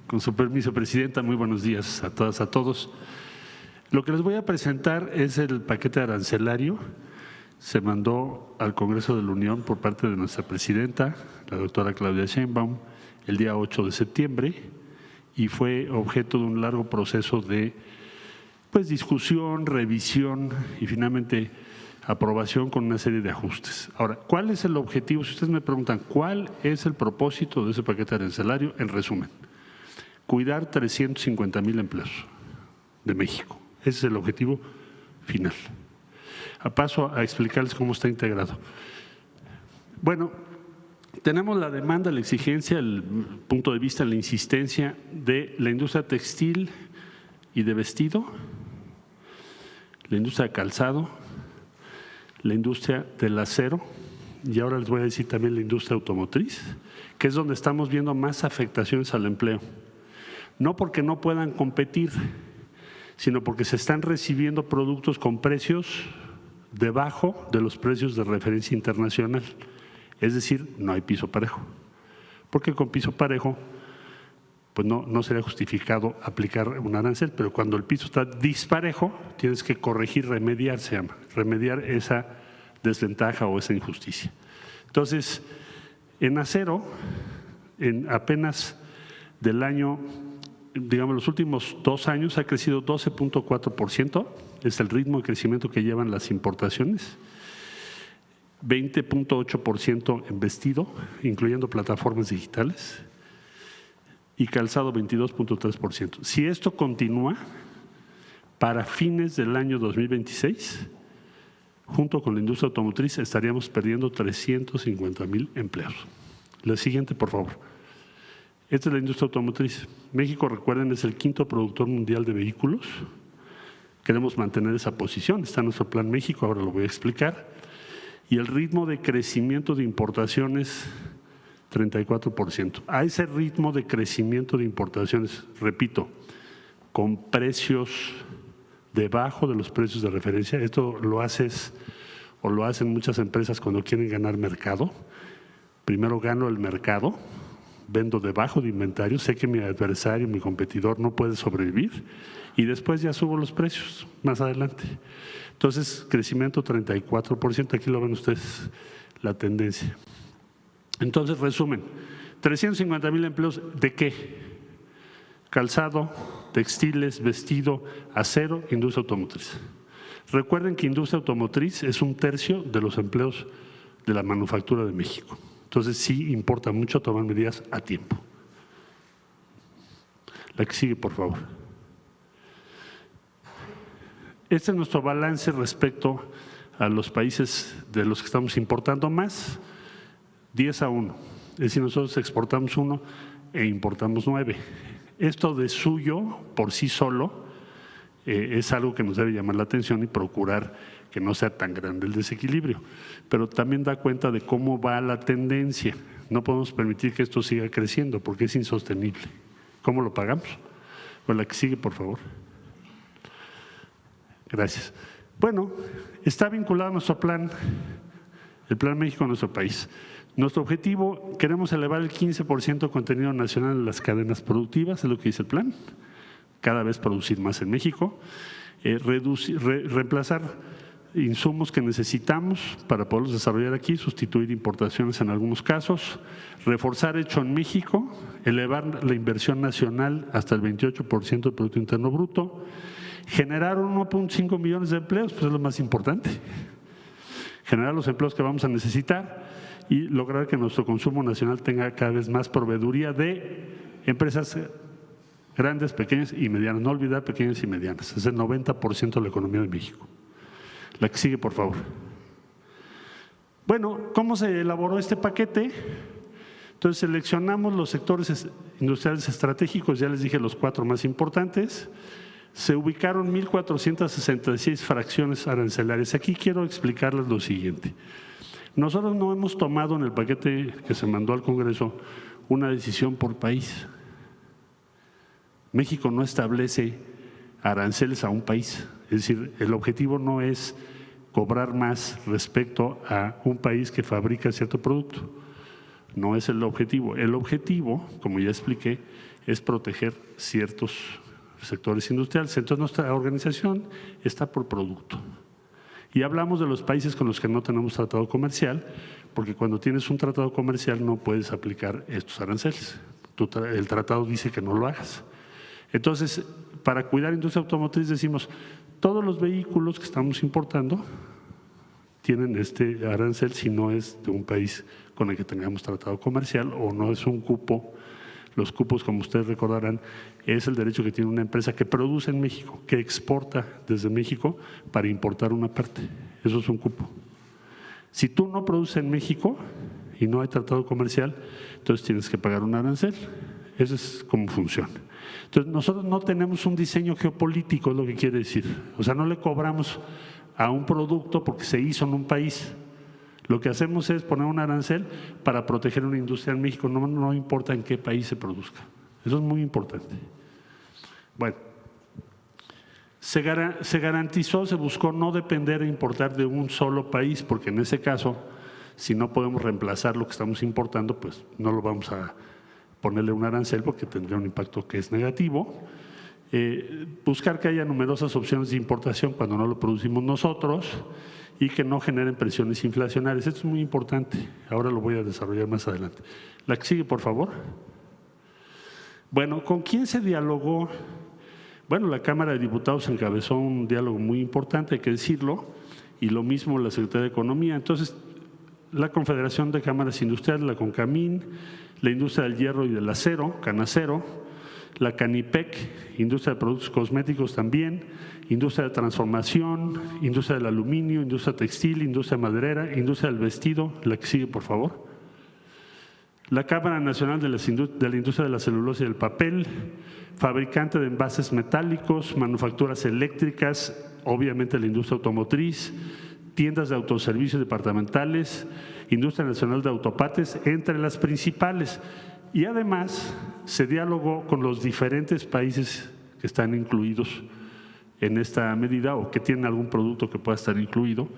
Con su permiso, Presidenta, muy buenos días a todas, a todos. Lo que les voy a presentar es el paquete arancelario. Se mandó al Congreso de la Unión por parte de nuestra Presidenta, la doctora Claudia Sheinbaum, el día 8 de septiembre y fue objeto de un largo proceso de discusión, revisión y finalmente aprobación con una serie de ajustes. Ahora, ¿cuál es el objetivo? Si ustedes me preguntan, ¿cuál es el propósito de ese paquete arancelario? En resumen, cuidar 350,000 empleos de México. Ese es el objetivo final. Paso a explicarles cómo está integrado. Bueno, tenemos la demanda, la exigencia, el punto de vista, la insistencia de la industria textil y de vestido, la industria de calzado, la industria del acero y ahora les voy a decir también la industria automotriz, que es donde estamos viendo más afectaciones al empleo. No porque no puedan competir, sino porque se están recibiendo productos con precios debajo de los precios de referencia internacional. Es decir, no hay piso parejo. Porque con piso parejo, pues no sería justificado aplicar un arancel, pero cuando el piso está disparejo, tienes que corregir, remediar, se llama, remediar esa desventaja o esa injusticia. Entonces, en acero, en apenas del año, digamos, los últimos 2 años ha crecido 12.4%, es el ritmo de crecimiento que llevan las importaciones, 20.8% en vestido, incluyendo plataformas digitales, y calzado 22.3%. Si esto continúa, para fines del año 2026, junto con la industria automotriz, estaríamos perdiendo 350,000 empleos. La siguiente, por favor. Esta es la industria automotriz. México, recuerden, es el 5º productor mundial de vehículos. Queremos mantener esa posición, está en nuestro Plan México, ahora lo voy a explicar. Y el ritmo de crecimiento de importaciones, 34%. A ese ritmo de crecimiento de importaciones, repito, con precios debajo de los precios de referencia, esto lo haces o lo hacen muchas empresas cuando quieren ganar mercado. Primero gano el mercado, vendo debajo de inventario, sé que mi adversario, mi competidor no puede sobrevivir y después ya subo los precios más adelante. Entonces, crecimiento 34%, aquí lo ven ustedes la tendencia. Entonces, resumen, 350,000 empleos, ¿de qué? Calzado, textiles, vestido, acero, industria automotriz. Recuerden que industria automotriz es 1/3 de los empleos de la manufactura de México. Entonces, sí importa mucho tomar medidas a tiempo. La que sigue, por favor. Este es nuestro balance respecto a los países de los que estamos importando más, 10-1. Es decir, nosotros exportamos 1 e importamos 9. Esto de suyo, por sí solo, es algo que nos debe llamar la atención y procurar que no sea tan grande el desequilibrio, pero también da cuenta de cómo va la tendencia. No podemos permitir que esto siga creciendo porque es insostenible. ¿Cómo lo pagamos? Pues la que sigue, por favor. Gracias. Bueno, está vinculado a nuestro plan, el Plan México a nuestro país. Nuestro objetivo, queremos elevar el 15% de contenido nacional en las cadenas productivas, es lo que dice el plan, cada vez producir más en México, reemplazar insumos que necesitamos para poderlos desarrollar aquí, sustituir importaciones en algunos casos, reforzar hecho en México, elevar la inversión nacional hasta el 28% del Producto Interno Bruto, generar 1.5 millones de empleos, pues es lo más importante, generar los empleos que vamos a necesitar y lograr que nuestro consumo nacional tenga cada vez más proveeduría de empresas grandes, pequeñas y medianas, no olvidar pequeñas y medianas, es el 90% de la economía de México. La que sigue, por favor. Bueno, ¿cómo se elaboró este paquete? Entonces, seleccionamos los sectores industriales estratégicos, ya les dije los 4 más importantes. Se ubicaron 1,466 fracciones arancelarias. Aquí quiero explicarles lo siguiente. Nosotros no hemos tomado en el paquete que se mandó al Congreso una decisión por país. México no establece aranceles a un país, es decir, el objetivo no es cobrar más respecto a un país que fabrica cierto producto. No es el objetivo. El objetivo, como ya expliqué, es proteger ciertos sectores industriales. Entonces, nuestra organización está por producto. Y hablamos de los países con los que no tenemos tratado comercial, porque cuando tienes un tratado comercial no puedes aplicar estos aranceles. El tratado dice que no lo hagas. Entonces, para cuidar la industria automotriz decimos, todos los vehículos que estamos importando tienen este arancel si no es de un país con el que tengamos tratado comercial o no es un cupo. Los cupos, como ustedes recordarán, es el derecho que tiene una empresa que produce en México, que exporta desde México para importar una parte. Eso es un cupo. Si tú no produces en México y no hay tratado comercial, entonces tienes que pagar un arancel. Eso es como funciona. Entonces, nosotros no tenemos un diseño geopolítico, es lo que quiere decir. O sea, no le cobramos a un producto porque se hizo en un país. Lo que hacemos es poner un arancel para proteger una industria en México, no importa en qué país se produzca. Eso es muy importante. Bueno, se garantizó, se buscó no depender e importar de un solo país, porque en ese caso, si no podemos reemplazar lo que estamos importando, pues no lo vamos a ponerle un arancel porque tendría un impacto que es negativo. Buscar que haya numerosas opciones de importación cuando no lo producimos nosotros y que no generen presiones inflacionarias. Esto es muy importante, ahora lo voy a desarrollar más adelante. La que sigue, por favor. Bueno, ¿con quién se dialogó? Bueno, la Cámara de Diputados encabezó un diálogo muy importante, hay que decirlo, y lo mismo la Secretaría de Economía. Entonces, la Confederación de Cámaras Industriales, la CONCAMIN, la industria del hierro y del acero, Canacero, la CANIPEC, industria de productos cosméticos también, industria de transformación, industria del aluminio, industria textil, industria maderera, industria del vestido. La que sigue, por favor. La Cámara Nacional de la Industria de la Celulosa y del Papel, fabricante de envases metálicos, manufacturas eléctricas, obviamente la industria automotriz, tiendas de autoservicios departamentales, Industria Nacional de Autopartes, entre las principales. Y además se dialogó con los diferentes países que están incluidos en esta medida o que tienen algún producto que pueda estar incluido: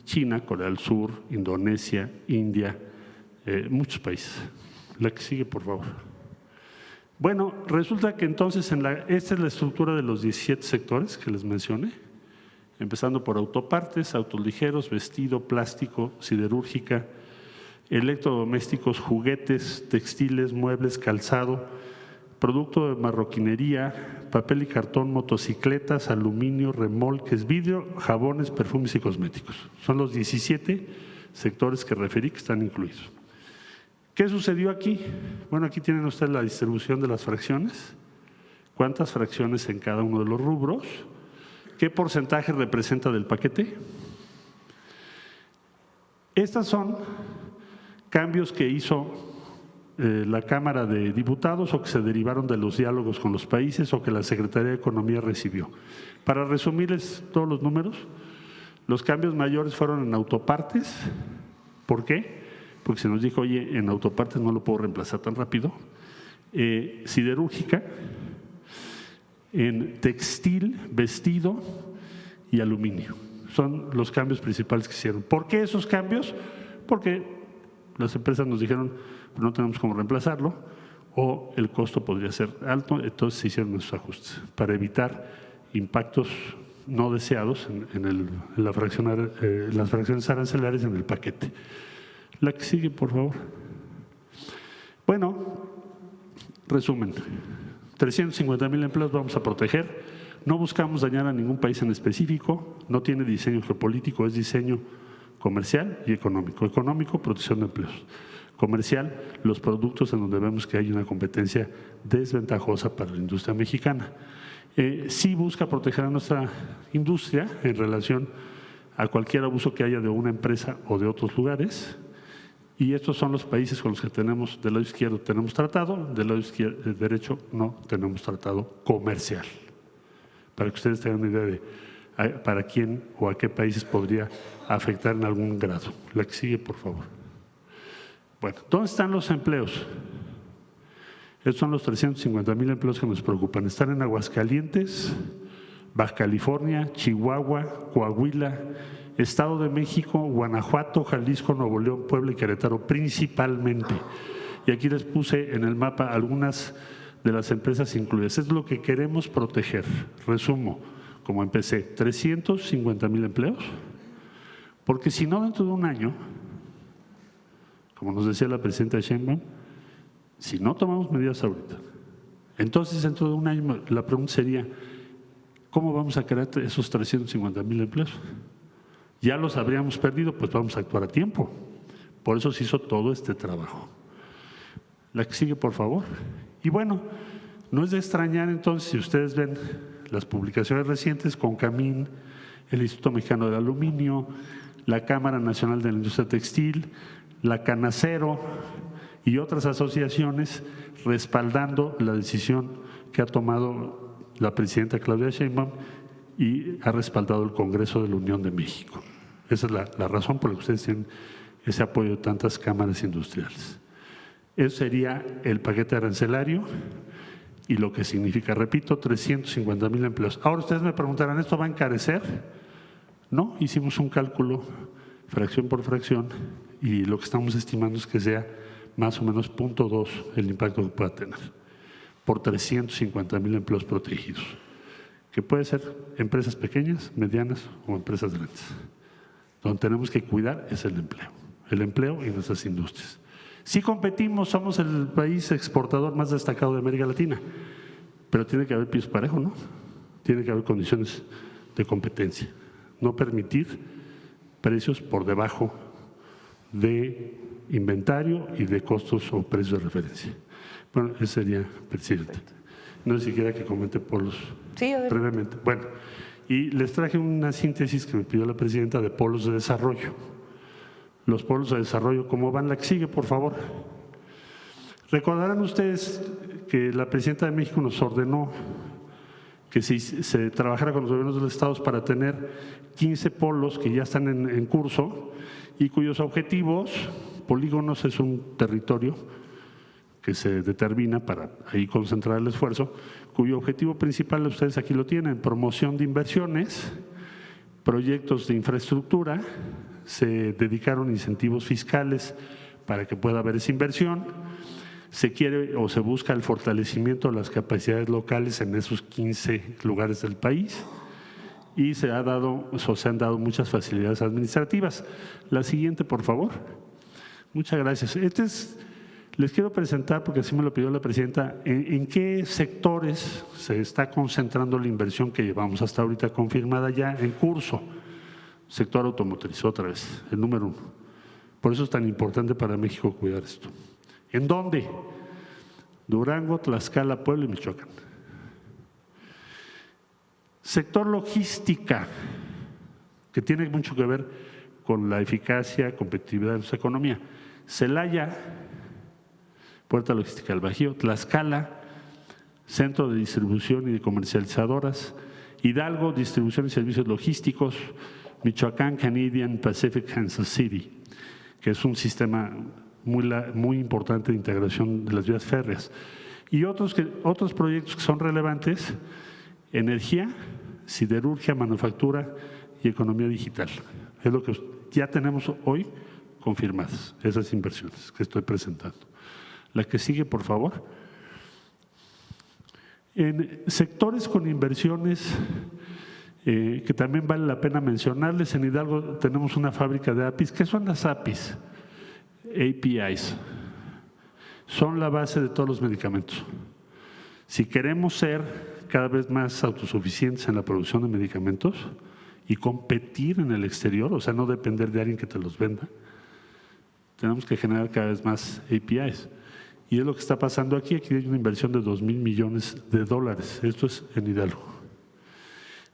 China, Corea del Sur, Indonesia, India, muchos países. La que sigue, por favor. Bueno, resulta que entonces esta es la estructura de los 17 sectores que les mencioné, empezando por autopartes, autos ligeros, vestido, plástico, siderúrgica, electrodomésticos, juguetes, textiles, muebles, calzado, producto de marroquinería, papel y cartón, motocicletas, aluminio, remolques, vidrio, jabones, perfumes y cosméticos. Son los 17 sectores que referí que están incluidos. ¿Qué sucedió aquí? Bueno, aquí tienen ustedes la distribución de las fracciones, cuántas fracciones en cada uno de los rubros, qué porcentaje representa del paquete. Estas son cambios que hizo la Cámara de Diputados o que se derivaron de los diálogos con los países o que la Secretaría de Economía recibió. Para resumirles todos los números, los cambios mayores fueron en autopartes. ¿Por qué? Porque se nos dijo, oye, en autopartes no lo puedo reemplazar tan rápido. Siderúrgica, en textil, vestido y aluminio. Son los cambios principales que hicieron. ¿Por qué esos cambios? Porque las empresas nos dijeron, no tenemos cómo reemplazarlo o el costo podría ser alto, entonces se hicieron esos ajustes para evitar impactos no deseados en las fracciones arancelarias en el paquete. La que sigue, por favor. Bueno, resumen, 350,000 empleos vamos a proteger, no buscamos dañar a ningún país en específico, no tiene diseño geopolítico, es diseño comercial y económico. Económico, protección de empleos. Comercial, los productos en donde vemos que hay una competencia desventajosa para la industria mexicana. Sí busca proteger a nuestra industria en relación a cualquier abuso que haya de una empresa o de otros lugares. Y estos son los países con los que tenemos, del lado izquierdo tenemos tratado, del lado derecho no tenemos tratado comercial. Para que ustedes tengan una idea de para quién o a qué países podría afectar en algún grado. La que sigue, por favor. Bueno, ¿dónde están los empleos? Estos son los 350,000 empleos que nos preocupan. Están en Aguascalientes, Baja California, Chihuahua, Coahuila, Estado de México, Guanajuato, Jalisco, Nuevo León, Puebla y Querétaro principalmente. Y aquí les puse en el mapa algunas de las empresas incluidas. Es lo que queremos proteger. Resumo, como empecé, 350,000 empleos, porque si no, dentro de un año, como nos decía la presidenta Sheinbaum, si no tomamos medidas ahorita, entonces dentro de un año la pregunta sería, ¿cómo vamos a crear esos 350,000 empleos? Ya los habríamos perdido, pues vamos a actuar a tiempo. Por eso se hizo todo este trabajo. La que sigue, por favor. Y bueno, no es de extrañar entonces, si ustedes ven las publicaciones recientes con CAMIN, el Instituto Mexicano del Aluminio, la Cámara Nacional de la Industria Textil, la Canacero y otras asociaciones respaldando la decisión que ha tomado la presidenta Claudia Sheinbaum y ha respaldado el Congreso de la Unión de México. Esa es la razón por la que ustedes tienen ese apoyo de tantas cámaras industriales. Eso sería el paquete arancelario y lo que significa, repito, 350,000 empleos. Ahora ustedes me preguntarán, ¿esto va a encarecer? No, hicimos un cálculo fracción por fracción y lo que estamos estimando es que sea más o menos 0.2 el impacto que pueda tener por 350,000 empleos protegidos, que puede ser empresas pequeñas, medianas o empresas grandes. Donde tenemos que cuidar es el empleo y nuestras industrias. Si competimos, somos el país exportador más destacado de América Latina, pero tiene que haber piso parejo, ¿no? Tiene que haber condiciones de competencia, no permitir precios por debajo de inventario y de costos o precios de referencia. Bueno, ese sería, presidente. No sé si quiera que comente polos brevemente. Bueno, y les traje una síntesis que me pidió la presidenta de polos de desarrollo. Los polos de desarrollo, ¿cómo van? La que sigue, por favor. Recordarán ustedes que la presidenta de México nos ordenó que se trabajara con los gobiernos de los estados para tener 15 polos que ya están en curso y cuyos objetivos, polígonos es un territorio que se determina para ahí concentrar el esfuerzo, cuyo objetivo principal, ustedes aquí lo tienen, promoción de inversiones, proyectos de infraestructura, se dedicaron incentivos fiscales para que pueda haber esa inversión, se quiere o se busca el fortalecimiento de las capacidades locales en esos 15 lugares del país y se han dado muchas facilidades administrativas. La siguiente, por favor. Muchas gracias. Les quiero presentar, porque así me lo pidió la presidenta, en qué sectores se está concentrando la inversión que llevamos hasta ahorita confirmada ya en curso. Sector automotriz, otra vez, el número 1. Por eso es tan importante para México cuidar esto. ¿En dónde? Durango, Tlaxcala, Puebla y Michoacán. Sector logística, que tiene mucho que ver con la eficacia, competitividad de nuestra economía. Celaya, Puerta Logística del Bajío, Tlaxcala, Centro de Distribución y de Comercializadoras, Hidalgo, Distribución y Servicios Logísticos, Michoacán, Canadian Pacific Kansas City, que es un sistema muy importante de integración de las vías férreas. Y otros proyectos que son relevantes, energía, siderurgia, manufactura y economía digital. Es lo que ya tenemos hoy confirmadas, esas inversiones que estoy presentando. La que sigue, por favor. En sectores con inversiones que también vale la pena mencionarles, en Hidalgo tenemos una fábrica de APIs. ¿Qué son las APIs? APIs. Son la base de todos los medicamentos. Si queremos ser cada vez más autosuficientes en la producción de medicamentos y competir en el exterior, o sea, no depender de alguien que te los venda, tenemos que generar cada vez más APIs. Y es lo que está pasando aquí. Aquí hay una inversión de $2,000 millones. Esto es en Hidalgo.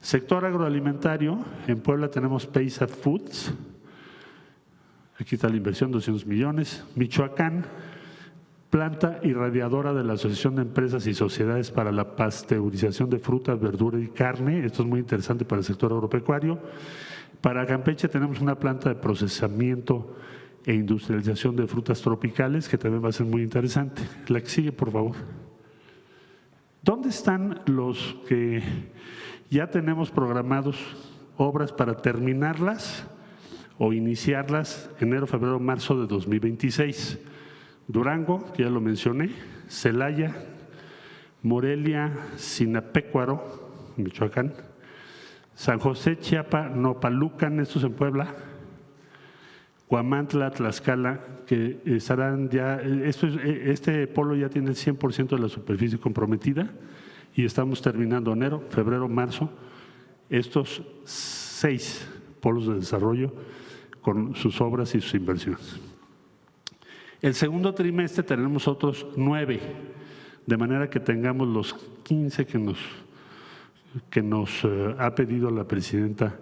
Sector agroalimentario, en Puebla tenemos Paysa Foods. Aquí está la inversión, 200 millones. Michoacán, planta irradiadora de la Asociación de Empresas y Sociedades para la Pasteurización de Frutas, Verdura y Carne. Esto es muy interesante para el sector agropecuario. Para Campeche tenemos una planta de procesamiento e industrialización de frutas tropicales, que también va a ser muy interesante. La que sigue, por favor. ¿Dónde están los que ya tenemos programados obras para terminarlas o iniciarlas enero, febrero, marzo de 2026. Durango, que ya lo mencioné, Celaya, Morelia, Sinapecuaro, Michoacán, San José, Chiapa, Nopalucan, estos en Puebla, Huamantla, Tlaxcala, que estarán ya, este polo ya tiene el 100% de la superficie comprometida y estamos terminando enero, febrero, marzo, estos 6 polos de desarrollo con sus obras y sus inversiones. El segundo trimestre tenemos otros 9, de manera que tengamos los 15 que nos ha pedido la presidenta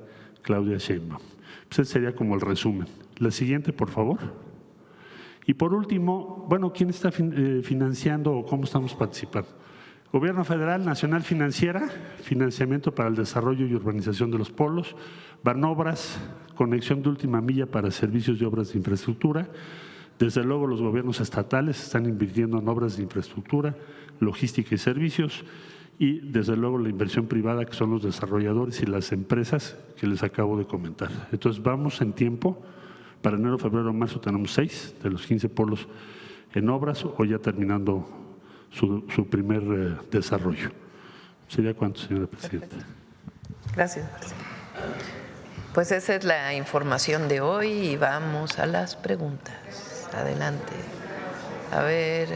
Claudia Sheinbaum. Pues ese sería como el resumen. La siguiente, por favor. Y por último, bueno, ¿quién está financiando o cómo estamos participando? Gobierno Federal, Nacional Financiera, financiamiento para el desarrollo y urbanización de los polos, Banobras, conexión de última milla para servicios y obras de infraestructura. Desde luego los gobiernos estatales están invirtiendo en obras de infraestructura, logística y servicios y desde luego la inversión privada que son los desarrolladores y las empresas que les acabo de comentar. Entonces vamos en tiempo, para enero, febrero, marzo tenemos 6 de los 15 polos en obras o ya terminando su primer desarrollo. ¿Sería cuánto, señora presidenta? Gracias, presidente. Pues esa es la información de hoy y vamos a las preguntas. Adelante. A ver,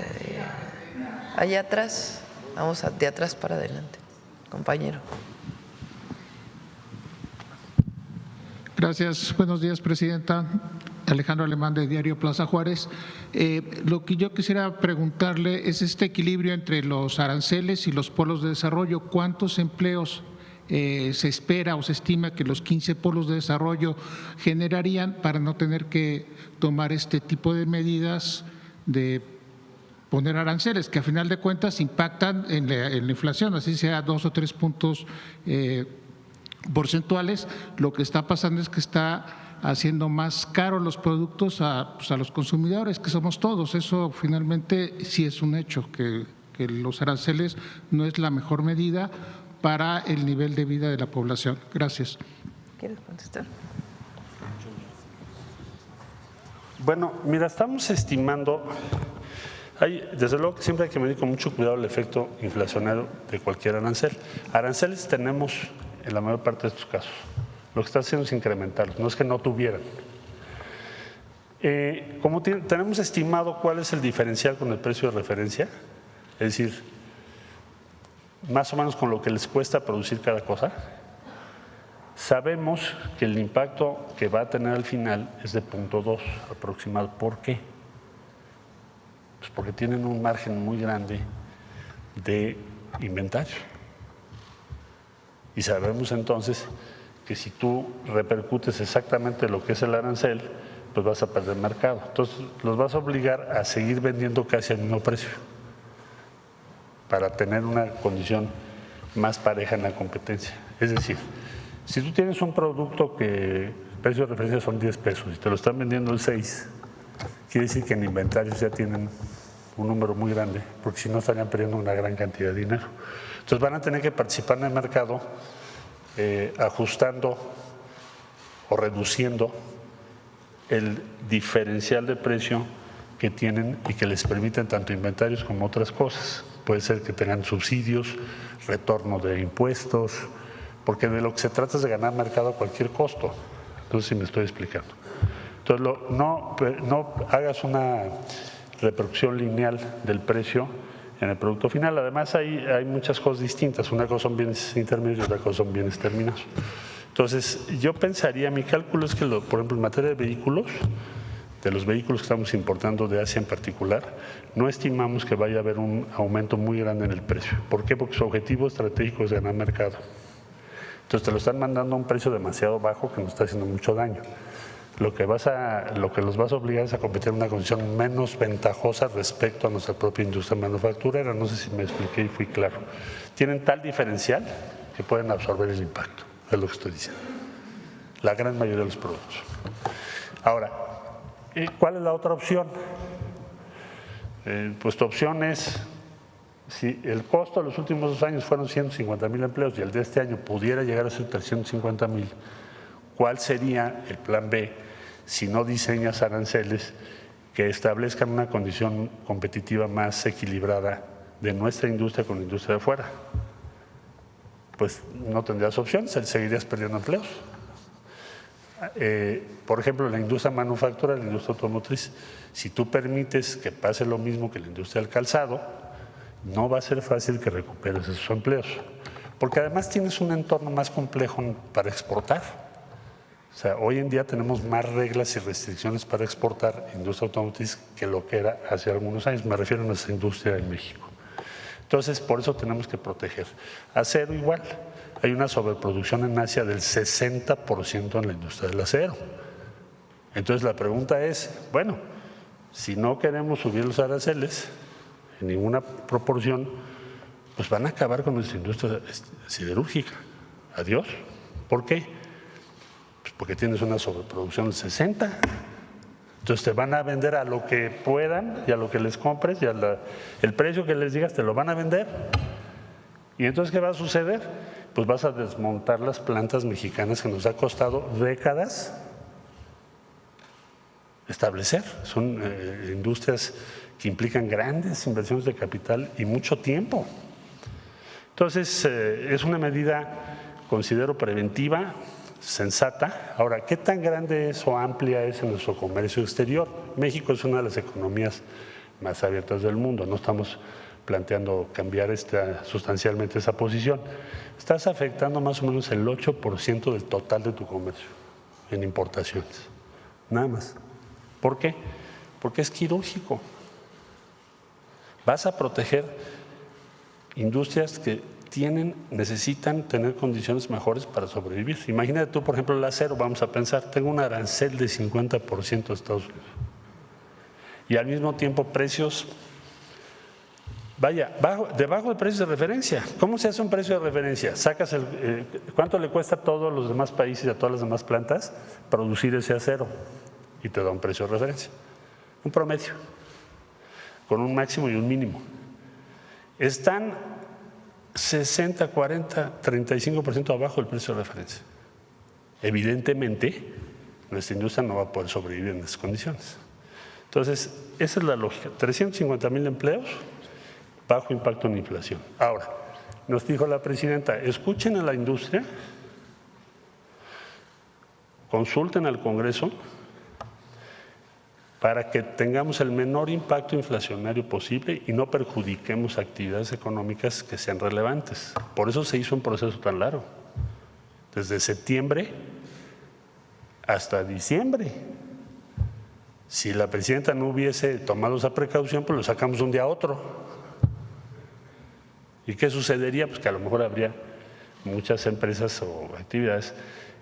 allá atrás, vamos de atrás para adelante, compañero. Gracias. Buenos días, presidenta. Alejandro Alemán, de Diario Plaza Juárez. Lo que yo quisiera preguntarle es este equilibrio entre los aranceles y los polos de desarrollo. ¿Cuántos empleos se espera o se estima que los 15 polos de desarrollo generarían para no tener que tomar este tipo de medidas de poner aranceles que a final de cuentas impactan en la inflación, así sea 2 o 3 puntos porcentuales? Lo que está pasando es que está haciendo más caros los productos a los consumidores, que somos todos. Eso finalmente sí es un hecho, que los aranceles no es la mejor medida para el nivel de vida de la población. Gracias. ¿Quieres contestar? Bueno, mira, estamos estimando, desde luego que siempre hay que medir con mucho cuidado el efecto inflacionario de cualquier arancel. Aranceles tenemos en la mayor parte de estos casos. Lo que está haciendo es incrementarlos, no es que no tuvieran. Como tenemos estimado cuál es el diferencial con el precio de referencia, es decir, más o menos con lo que les cuesta producir cada cosa, sabemos que el impacto que va a tener al final es de 0.2 aproximado. ¿Por qué? Pues porque tienen un margen muy grande de inventario. Y sabemos entonces que si tú repercutes exactamente lo que es el arancel, pues vas a perder mercado. Entonces los vas a obligar a seguir vendiendo casi al mismo precio para tener una condición más pareja en la competencia. Es decir, si tú tienes un producto que el precio de referencia son 10 pesos y te lo están vendiendo el 6, quiere decir que en inventarios ya tienen un número muy grande, porque si no estarían perdiendo una gran cantidad de dinero. Entonces van a tener que participar en el mercado ajustando o reduciendo el diferencial de precio que tienen y que les permiten tanto inventarios como otras cosas. Puede ser que tengan subsidios, retorno de impuestos, porque de lo que se trata es de ganar mercado a cualquier costo. Entonces, si me estoy explicando. Entonces, no hagas una repercusión lineal del precio en el producto final. Además, hay muchas cosas distintas. Una cosa son bienes intermedios y otra cosa son bienes terminados. Entonces, yo pensaría, mi cálculo es que, por ejemplo, en materia de vehículos, de los vehículos que estamos importando de Asia en particular, no estimamos que vaya a haber un aumento muy grande en el precio. ¿Por qué? Porque su objetivo estratégico es ganar mercado. Entonces te lo están mandando a un precio demasiado bajo que nos está haciendo mucho daño. Lo que los vas a obligar es a competir en una condición menos ventajosa respecto a nuestra propia industria manufacturera. No sé si me expliqué y fui claro. Tienen tal diferencial que pueden absorber el impacto, es lo que estoy diciendo. La gran mayoría de los productos. Ahora, ¿cuál es la otra opción? Pues tu opción es, si el costo de los últimos 2 años fueron 150,000 empleos y el de este año pudiera llegar a ser 350,000, ¿cuál sería el plan B si no diseñas aranceles que establezcan una condición competitiva más equilibrada de nuestra industria con la industria de afuera? Pues no tendrías opción, seguirías perdiendo empleos. Por ejemplo, la industria manufacturera, la industria automotriz, si tú permites que pase lo mismo que la industria del calzado, no va a ser fácil que recuperes esos empleos, porque además tienes un entorno más complejo para exportar. O sea, hoy en día tenemos más reglas y restricciones para exportar industria automotriz que lo que era hace algunos años. Me refiero a nuestra industria en México. Entonces, por eso tenemos que proteger. Acero igual. Hay una sobreproducción en Asia del 60% en la industria del acero. Entonces, la pregunta es, bueno, si no queremos subir los aranceles en ninguna proporción, pues van a acabar con nuestra industria siderúrgica. Adiós. ¿Por qué? Pues porque tienes una sobreproducción del 60%. Entonces te van a vender a lo que puedan y a lo que les compres y el precio que les digas te lo van a vender. ¿Y entonces qué va a suceder? Pues vas a desmontar las plantas mexicanas que nos ha costado décadas establecer. Son industrias que implican grandes inversiones de capital y mucho tiempo. Entonces, es una medida, considero, preventiva, sensata. Ahora, ¿qué tan grande es o amplia es en nuestro comercio exterior? México es una de las economías más abiertas del mundo. No estamos planteando cambiar sustancialmente esa posición. Estás afectando más o menos el 8% del total de tu comercio en importaciones. Nada más. ¿Por qué? Porque es quirúrgico. Vas a proteger industrias que necesitan tener condiciones mejores para sobrevivir. Imagínate tú, por ejemplo, el acero, vamos a pensar, tengo un arancel de 50% de Estados Unidos. Y al mismo tiempo precios, debajo de precios de referencia. ¿Cómo se hace un precio de referencia? Sacas ¿cuánto le cuesta a todos los demás países y a todas las demás plantas producir ese acero? Y te da un precio de referencia. Un promedio, con un máximo y un mínimo. Están 60, 40, 35% abajo del precio de referencia. Evidentemente, nuestra industria no va a poder sobrevivir en esas condiciones. Entonces, esa es la lógica. 350,000 empleos, bajo impacto en inflación. Ahora, nos dijo la presidenta, escuchen a la industria, consulten al Congreso para que tengamos el menor impacto inflacionario posible y no perjudiquemos actividades económicas que sean relevantes. Por eso se hizo un proceso tan largo, desde septiembre hasta diciembre. Si la presidenta no hubiese tomado esa precaución, pues lo sacamos de un día a otro. ¿Y qué sucedería? Pues que a lo mejor habría muchas empresas o actividades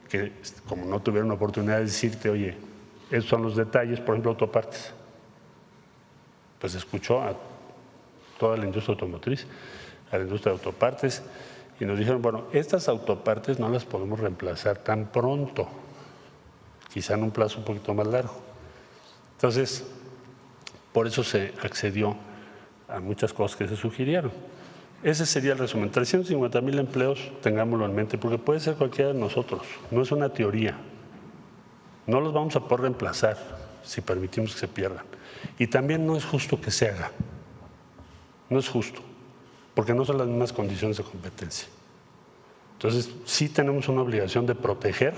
que, como no tuvieron la oportunidad de decirte, oye, esos son los detalles, por ejemplo, autopartes. Pues escuchó a toda la industria automotriz, a la industria de autopartes, y nos dijeron, bueno, estas autopartes no las podemos reemplazar tan pronto, quizá en un plazo un poquito más largo. Entonces, por eso se accedió a muchas cosas que se sugirieron. Ese sería el resumen. 350,000 empleos, tengámoslo en mente, porque puede ser cualquiera de nosotros, no es una teoría. No los vamos a poder reemplazar si permitimos que se pierdan. Y también no es justo que se haga. No es justo, porque no son las mismas condiciones de competencia. Entonces, sí tenemos una obligación de proteger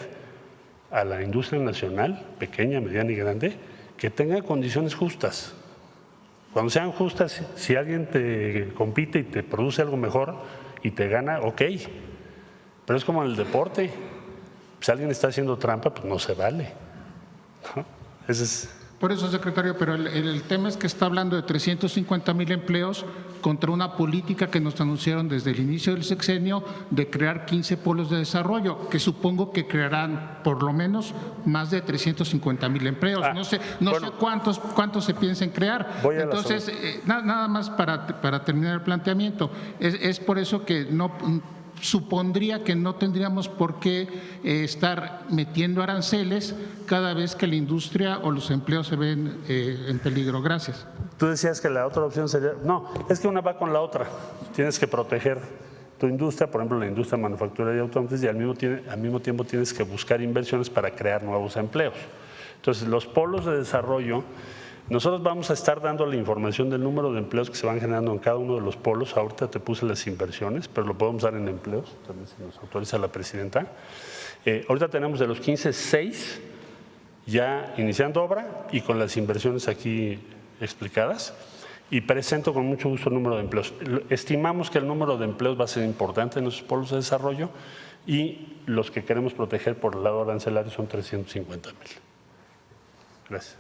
a la industria nacional, pequeña, mediana y grande, que tenga condiciones justas. Cuando sean justas, si alguien te compite y te produce algo mejor y te gana, ok. Pero es como en el deporte. Si alguien está haciendo trampa, pues no se vale, ¿no? Ese es. Por eso, secretario, pero el tema es que está hablando de 350,000 empleos contra una política que nos anunciaron desde el inicio del sexenio de crear 15 polos de desarrollo, que supongo que crearán por lo menos más de 350,000 empleos. No sé cuántos se piensen crear. Entonces, nada más para terminar el planteamiento, es por eso que no supondría que no tendríamos por qué estar metiendo aranceles cada vez que la industria o los empleos se ven en peligro. Gracias. Tú decías que la otra opción sería… No, es que una va con la otra. Tienes que proteger tu industria, por ejemplo, la industria manufacturera y automotriz, y al mismo tiempo tienes que buscar inversiones para crear nuevos empleos. Entonces, los polos de desarrollo, nosotros vamos a estar dando la información del número de empleos que se van generando en cada uno de los polos. Ahorita te puse las inversiones, pero lo podemos dar en empleos, también si nos autoriza la presidenta. Ahorita tenemos de los 15, 6 ya iniciando obra y con las inversiones aquí explicadas. Y presento con mucho gusto el número de empleos. Estimamos que el número de empleos va a ser importante en esos polos de desarrollo y los que queremos proteger por el lado arancelario son 350,000. Gracias.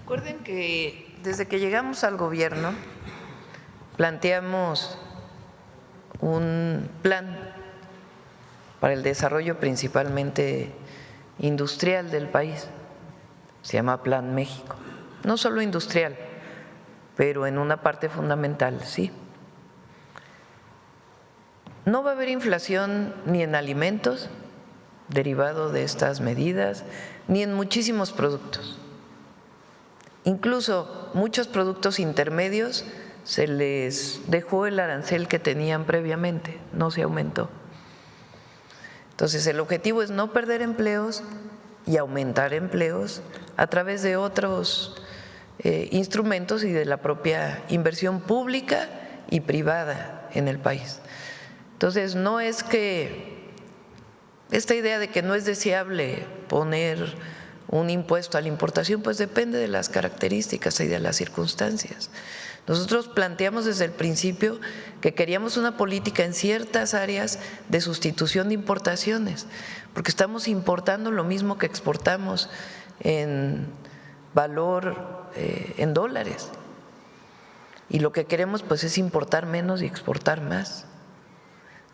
Recuerden que desde que llegamos al gobierno planteamos un plan para el desarrollo principalmente industrial del país. Se llama Plan México. No solo industrial, pero en una parte fundamental, sí. No va a haber inflación ni en alimentos derivado de estas medidas, ni en muchísimos productos. Incluso muchos productos intermedios se les dejó el arancel que tenían previamente, no se aumentó. Entonces, el objetivo es no perder empleos y aumentar empleos a través de otros instrumentos y de la propia inversión pública y privada en el país. Entonces, no es que esta idea de que no es deseable poner un impuesto a la importación, pues depende de las características y de las circunstancias. Nosotros planteamos desde el principio que queríamos una política en ciertas áreas de sustitución de importaciones, porque estamos importando lo mismo que exportamos en valor en dólares. Y lo que queremos pues es importar menos y exportar más.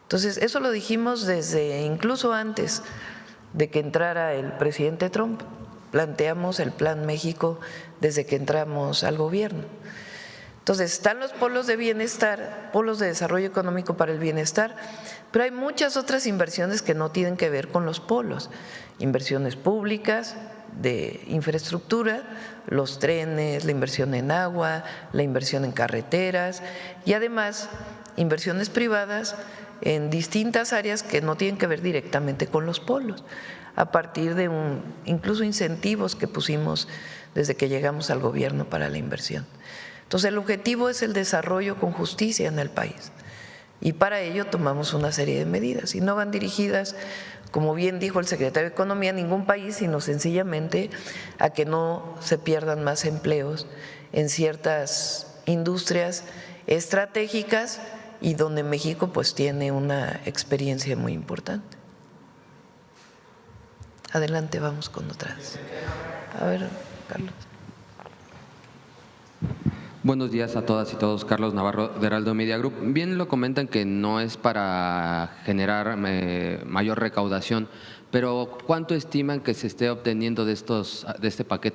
Entonces, eso lo dijimos desde incluso antes de que entrara el presidente Trump. Planteamos el Plan México desde que entramos al gobierno. Entonces, están los polos de bienestar, polos de desarrollo económico para el bienestar, pero hay muchas otras inversiones que no tienen que ver con los polos. Inversiones públicas, de infraestructura, los trenes, la inversión en agua, la inversión en carreteras y además inversiones privadas en distintas áreas que no tienen que ver directamente con los polos, a partir de incluso incentivos que pusimos desde que llegamos al gobierno para la inversión. Entonces, el objetivo es el desarrollo con justicia en el país y para ello tomamos una serie de medidas y no van dirigidas, como bien dijo el secretario de Economía, a ningún país, sino sencillamente a que no se pierdan más empleos en ciertas industrias estratégicas y donde México pues tiene una experiencia muy importante. Adelante, vamos con otras. A ver, Carlos. Buenos días a todas y todos. Carlos Navarro, de Heraldo Media Group. Bien lo comentan que no es para generar mayor recaudación, pero ¿cuánto estiman que se esté obteniendo de este paquete